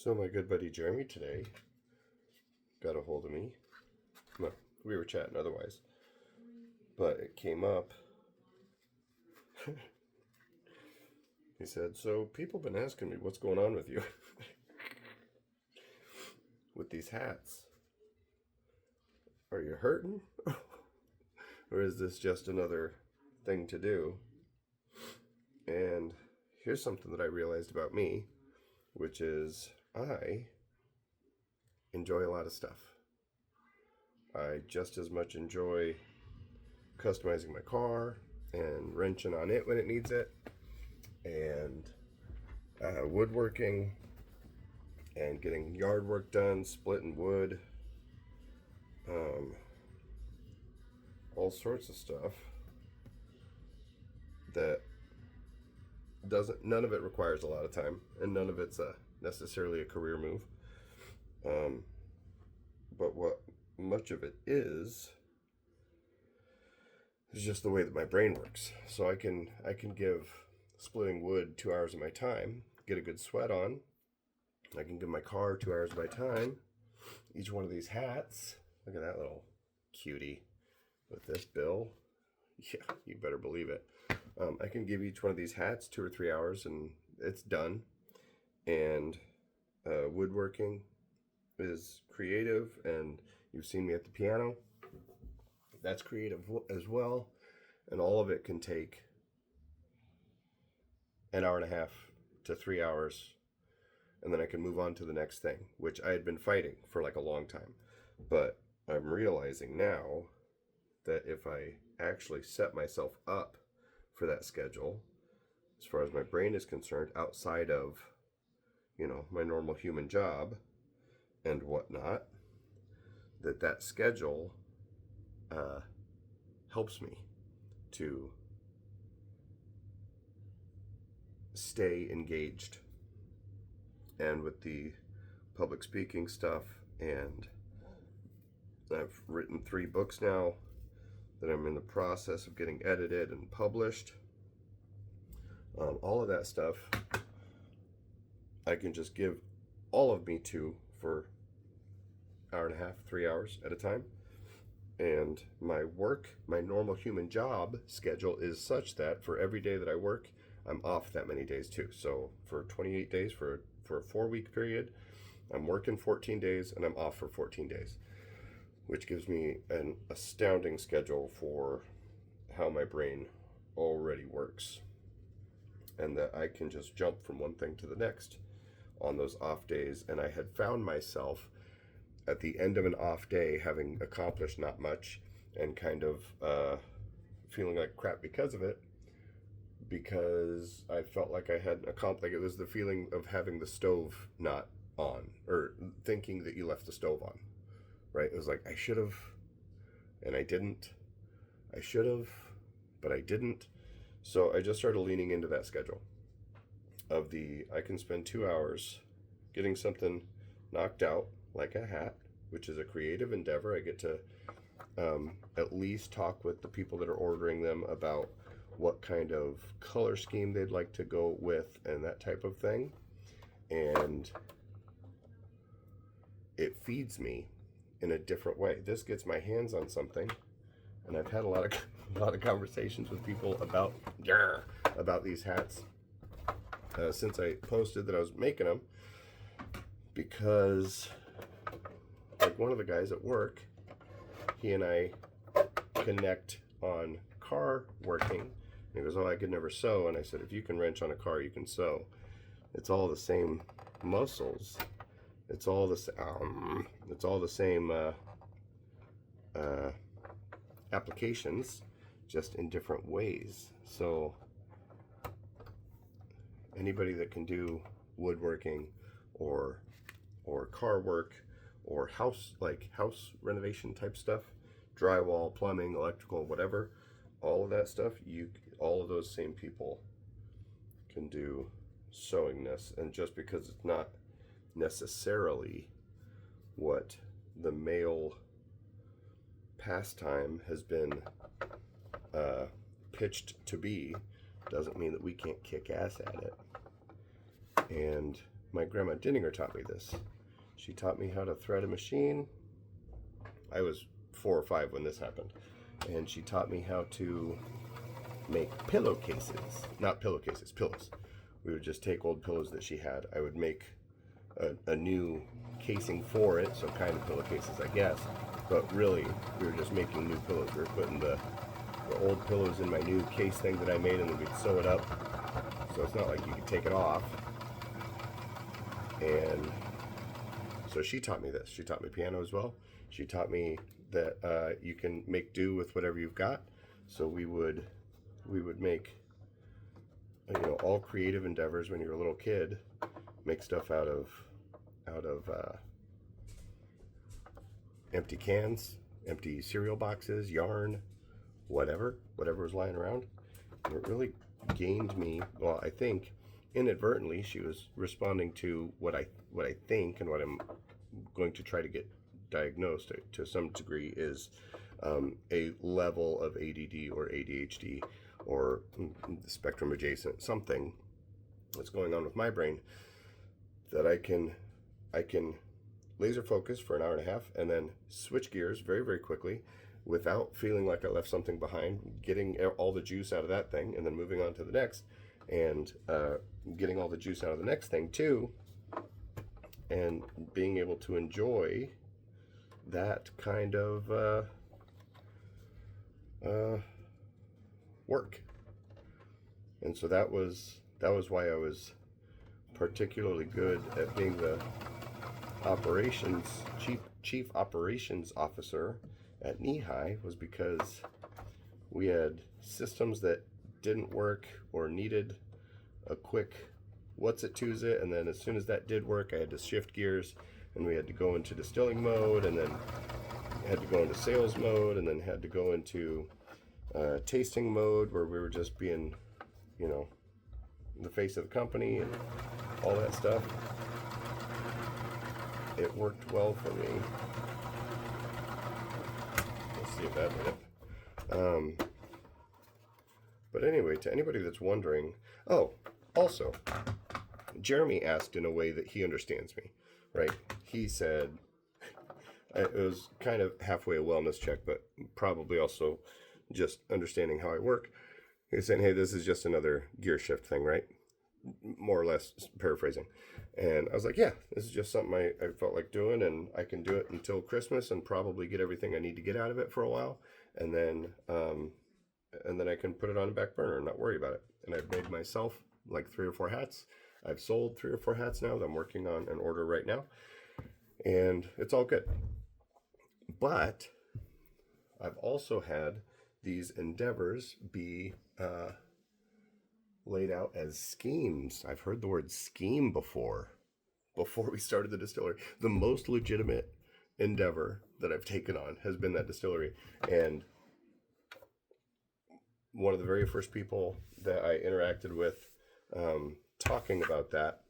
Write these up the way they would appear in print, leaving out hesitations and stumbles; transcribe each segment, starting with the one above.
So my good buddy Jeremy today got a hold of me. Well, we were chatting otherwise, but it came up. He said, "So people been asking me what's going on with you with these hats. Are you hurting, or is this just another thing to do?" And here's something that I realized about me, which is I enjoy a lot of stuff. I just as much enjoy customizing my car and wrenching on it when it needs it, and woodworking and getting yard work done, splitting wood, all sorts of stuff that none of it requires a lot of time, and none of it's necessarily a career move. But what much of it is just the way that my brain works. So I can give splitting wood 2 hours of my time, get a good sweat on. I can give my car 2 hours of my time. Each one of these hats, look at that little cutie with this bill. Yeah, you better believe it. I can give each one of these hats 2 or 3 hours and it's done. And woodworking is creative, and you've seen me at the piano. That's creative as well, and all of it can take an hour and a half to 3 hours, and then I can move on to the next thing, which I had been fighting for like a long time. But I'm realizing now that if I actually set myself up for that schedule, as far as my brain is concerned, outside of, my normal human job and whatnot, that schedule helps me to stay engaged. And with the public speaking stuff, and I've written 3 books now that I'm in the process of getting edited and published. All of that stuff I can just give all of me to for hour and a half, 3 hours at a time. And my normal human job schedule is such that for every day that I work, I'm off that many days too. So for 28 days, for a 4-week period, I'm working 14 days and I'm off for 14 days, which gives me an astounding schedule for how my brain already works, and that I can just jump from one thing to the next on those off days. And I had found myself at the end of an off day having accomplished not much and kind of feeling like crap because of it, because I felt like I hadn't accomplished. Like, it was the feeling of having the stove not on, or thinking that you left the stove on, right? It was like, I should have, and I didn't. I should have, but I didn't. So I just started leaning into that schedule of I can spend 2 hours getting something knocked out, like a hat, which is a creative endeavor. I get to at least talk with the people that are ordering them about what kind of color scheme they'd like to go with and that type of thing. And it feeds me in a different way. This gets my hands on something, and I've had a lot of conversations with people about these hats since I posted that I was making them, because like one of the guys at work, he and I connect on car working. He goes, "Oh, I could never sew." And I said, "If you can wrench on a car, you can sew. It's all the same muscles. It's all the same applications, just in different ways." So anybody that can do woodworking or car work or house renovation type stuff, drywall, plumbing, electrical, whatever, all of that stuff, all of those same people can do sewingness. And just because it's not necessarily what the male pastime has been pitched to be, doesn't mean that we can't kick ass at it. And my grandma Dinninger taught me this. She taught me how to thread a machine. I was 4 or 5 when this happened. And she taught me how to make pillowcases. Not pillowcases, pillows. We would just take old pillows that she had. I would make a new casing for it, so kind of pillowcases, I guess. But really, we were just making new pillows. We were putting the old pillows in my new case thing that I made, and then we'd sew it up. So it's not like you could take it off. And so she taught me this. She taught me piano as well. She taught me that you can make do with whatever you've got. So we would make, all creative endeavors when you're a little kid, make stuff out of empty cans, empty cereal boxes, yarn, whatever was lying around. And it really gained me, well, I think inadvertently she was responding to what I think, and what I'm going to try to get diagnosed to some degree is a level of ADD or ADHD or spectrum adjacent, something that's going on with my brain that I can laser focus for an hour and a half and then switch gears very, very quickly without feeling like I left something behind, getting all the juice out of that thing and then moving on to the next, and getting all the juice out of the next thing too, and being able to enjoy that kind of work. And so that was why I was particularly good at being the chief operations officer at Knee-High, was because we had systems that didn't work or needed a quick what's it to's it, and then as soon as that did work, I had to shift gears and we had to go into distilling mode, and then had to go into sales mode, and then had to go into tasting mode, where we were just being, the face of the company and all that stuff. It worked well for me. Let's see if that did it. But anyway, to anybody that's wondering, also, Jeremy asked in a way that he understands me, right? He said, it was kind of halfway a wellness check, but probably also just understanding how I work. He's saying, hey, this is just another gear shift thing, right? More or less paraphrasing. And I was like, yeah, this is just something I felt like doing, and I can do it until Christmas and probably get everything I need to get out of it for a while. And then I can put it on the back burner and not worry about it. And I've made myself like 3 or 4 hats. I've sold 3 or 4 hats now that I'm working on an order right now. And it's all good. But I've also had these endeavors be laid out as schemes. I've heard the word scheme before we started the distillery. The most legitimate endeavor that I've taken on has been that distillery. And one of the very first people that I interacted with talking about that,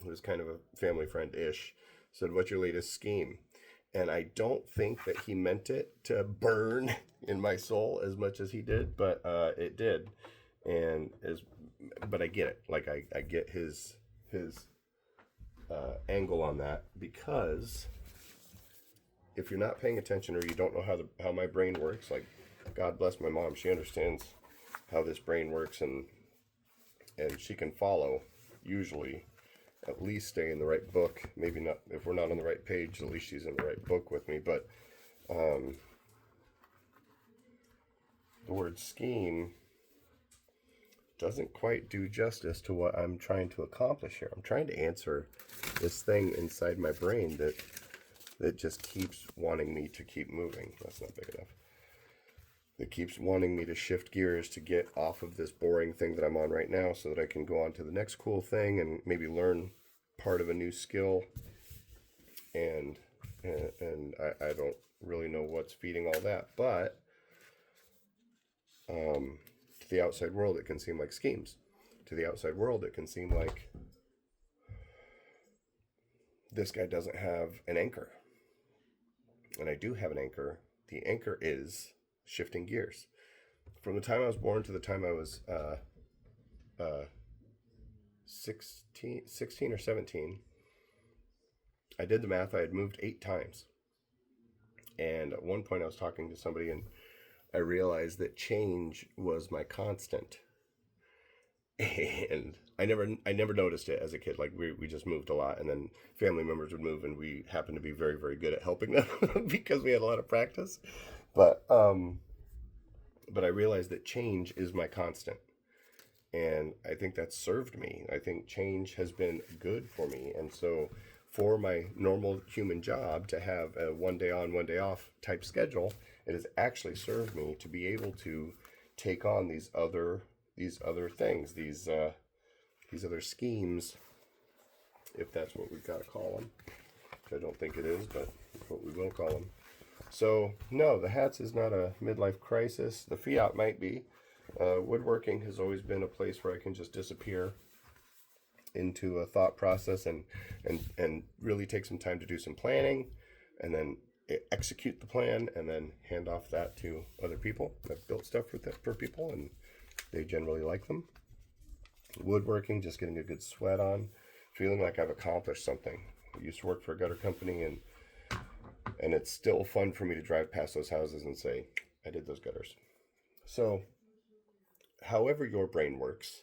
who was kind of a family friend-ish, said, what's your latest scheme? And I don't think that he meant it to burn in my soul as much as he did, but it did. But I get it. Like I get his angle on that, because if you're not paying attention, or you don't know how my brain works, like, God bless my mom, she understands how this brain works, and she can follow, usually, at least stay in the right book. Maybe not, if we're not on the right page, at least she's in the right book with me. But the word scheme doesn't quite do justice to what I'm trying to accomplish here. I'm trying to answer this thing inside my brain that just keeps wanting me to keep moving. That's not big enough. That keeps wanting me to shift gears to get off of this boring thing that I'm on right now, so that I can go on to the next cool thing and maybe learn part of a new skill. And I don't really know what's feeding all that, but to the outside world, it can seem like schemes. To the outside world, it can seem like this guy doesn't have an anchor. And I do have an anchor. The anchor is shifting gears. From the time I was born to the time I was 16 or 17, I did the math. I had moved 8 times. And at one point I was talking to somebody and I realized that change was my constant. And I never noticed it as a kid. Like we just moved a lot, and then family members would move, and we happened to be very, very good at helping them because we had a lot of practice. But but I realized that change is my constant. And I think that's served me. I think change has been good for me. And so for my normal human job to have a 1 day on, 1 day off type schedule, it has actually served me to be able to take on these other things, these other schemes, if that's what we've got to call them. I don't think it is, but what we will call them. So no, the hats is not a midlife crisis. The fiat might be. Woodworking has always been a place where I can just disappear into a thought process and really take some time to do some planning, and then execute the plan, and then hand off that to other people. I've built stuff for people, and they generally like them. Woodworking, just getting a good sweat on, feeling like I've accomplished something. I used to work for a gutter company, and it's still fun for me to drive past those houses and say, I did those gutters. So, however your brain works,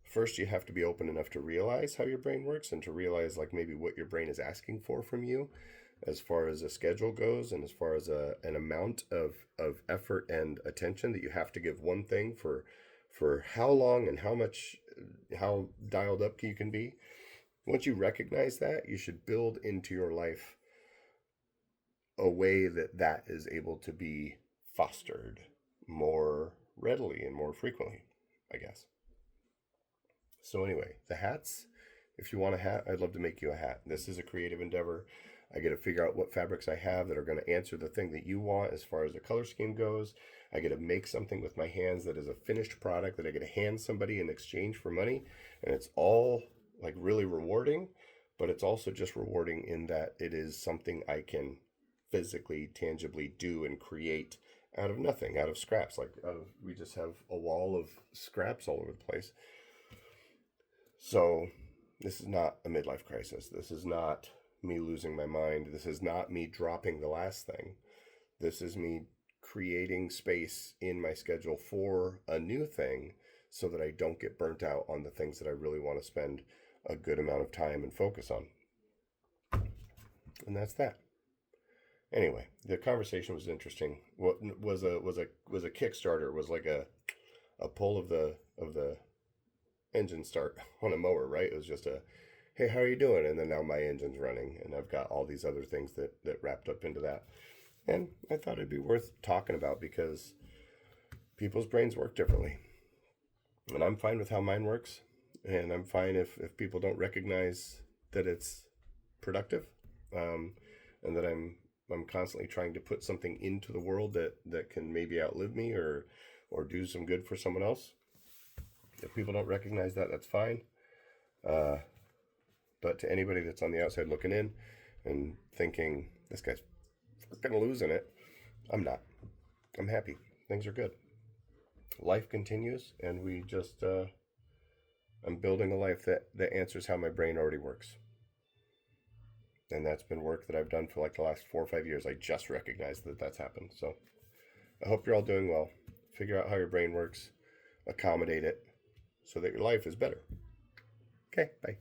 first you have to be open enough to realize how your brain works, and to realize like maybe what your brain is asking for from you as far as a schedule goes, and as far as an amount of effort and attention that you have to give one thing for how long and how dialed up you can be. Once you recognize that, you should build into your life a way that is able to be fostered more readily and more frequently, I guess. So anyway, the hats, if you want a hat, I'd love to make you a hat. This is a creative endeavor. I get to figure out what fabrics I have that are going to answer the thing that you want as far as the color scheme goes. I get to make something with my hands that is a finished product that I get to hand somebody in exchange for money. And it's all like really rewarding, but it's also just rewarding in that it is something I can physically, tangibly do and create out of nothing, out of scraps. We just have a wall of scraps all over the place. So this is not a midlife crisis. This is not me losing my mind. This is not me dropping the last thing. This is me creating space in my schedule for a new thing so that I don't get burnt out on the things that I really want to spend a good amount of time and focus on. And that's that. Anyway, the conversation was interesting. What was a Kickstarter, was like a pull of the engine start on a mower, right? It was just a, hey, how are you doing? And then now my engine's running, and I've got all these other things that wrapped up into that. And I thought it'd be worth talking about because people's brains work differently. And I'm fine with how mine works. And I'm fine if people don't recognize that it's productive, and that I'm constantly trying to put something into the world that can maybe outlive me or do some good for someone else. If people don't recognize that, that's fine. But to anybody that's on the outside looking in and thinking, this guy's fucking losing it, I'm not. I'm happy. Things are good. Life continues, and we just, I'm building a life that answers how my brain already works. And that's been work that I've done for like the last 4 or 5 years. I just recognized that that's happened. So I hope you're all doing well. Figure out how your brain works, accommodate it so that your life is better. Okay, bye.